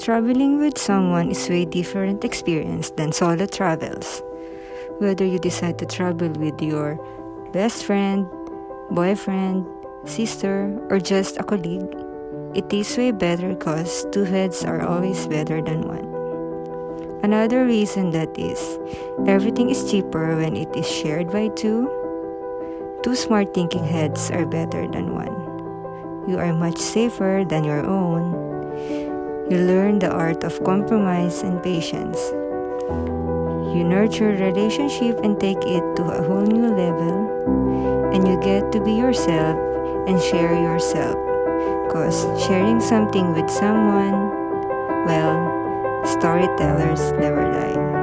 Traveling with someone is way different experience than solo travels. Whether you decide to travel with your best friend, boyfriend, sister, or just a colleague, it is way better because two heads are always better than one. Another reason that is, everything is cheaper when it is shared by two. Two smart thinking heads are better than one. You are much safer than your own. You learn the art of compromise and patience. You nurture a relationship and take it to a whole new level. And you get to be yourself and share yourself. Cause sharing something with someone, well, storytellers never die.